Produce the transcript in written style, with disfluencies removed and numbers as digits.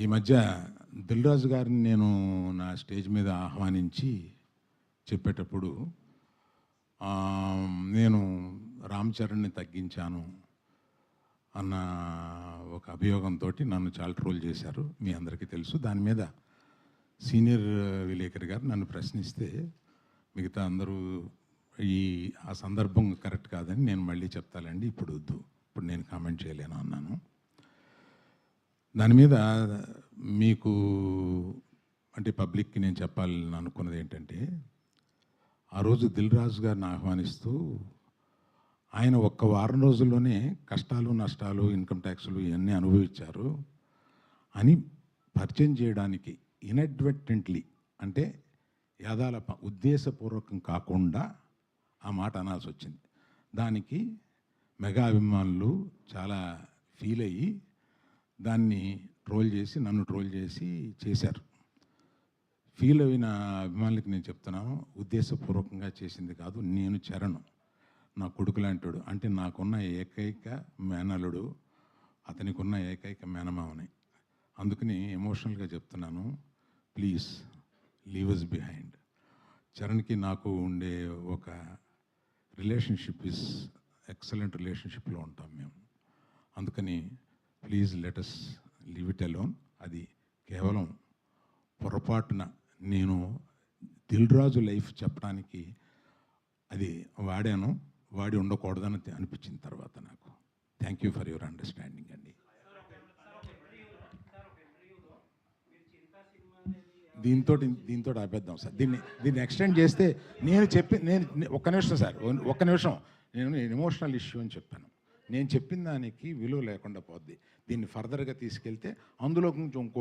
ఈ మధ్య దిల్ రాజు గారిని నేను నా స్టేజ్ మీద ఆహ్వానించి చెప్పేటప్పుడు నేను రామ్ చరణ్ని తగ్గించాను అన్న ఒక అభియోగంతో నన్ను చాలా ట్రోల్ చేశారు. మీ అందరికీ తెలుసు. దాని మీద సీనియర్ విలేకరి గారు నన్ను ప్రశ్నిస్తే మిగతా అందరూ ఆ సందర్భం కరెక్ట్ కాదని నేను మళ్ళీ చెప్తానండి, ఇప్పుడు వద్దు, ఇప్పుడు నేను కామెంట్ చేయలేను అన్నాను. దాని మీద మీకు అంటే పబ్లిక్కి నేను చెప్పాలని అనుకున్నది ఏంటంటే, ఆ రోజు దిల్ రాజు గారిని ఆహ్వానిస్తూ ఆయన ఒక్క వారం రోజుల్లోనే కష్టాలు నష్టాలు ఇన్కమ్ ట్యాక్స్లు ఇవన్నీ అనుభవించారు అని పరిచయం చేయడానికి ఇన్అడ్వర్టెంట్లీ అంటే యాదాల ఉద్దేశపూర్వకం కాకుండా ఆ మాట అనాల్సి వచ్చింది. దానికి మెగా అభిమానులు చాలా ఫీల్ అయ్యి దాన్ని నన్ను ట్రోల్ చేసి చేశారు. ఫీల్ అయిన అభిమానులకి నేను చెప్తున్నాను, ఉద్దేశపూర్వకంగా చేసింది కాదు. నేను చరణ్ నా కొడుకు లాంటాడు, అంటే నాకున్న ఏకైక మేనలుడు, అతనికి ఉన్న ఏకైక మేనమావని. అందుకని ఎమోషనల్గా చెప్తున్నాను, ప్లీజ్ లీవ్ అస్ బిహైండ్. చరణ్కి నాకు ఉండే ఒక రిలేషన్షిప్ ఇస్ ఎక్సలెంట్ రిలేషన్షిప్లో ఉంటాం మేము. అందుకని please let us leave it alone. అది కేవలం పొరపాటున నేను దిల్ రాజు లైఫ్ చెప్పడానికి అది వాడి ఉండకూడదని అనిపించిన తర్వాత నాకు. Thank you for your understanding అండి. దీంతో ఆపేద్దాం సార్. దీన్ని ఎక్స్టెండ్ చేస్తే నేను ఒక్క నిమిషం సార్, ఒక్క నిమిషం. నేను ఎమోషనల్ ఇష్యూ అని చెప్పాను. నేను చెప్పిన దానికి విలువ లేకుండా పోద్ది. దీన్ని ఫర్దర్గా తీసుకెళ్తే అందులో కొంచెం ఇంకో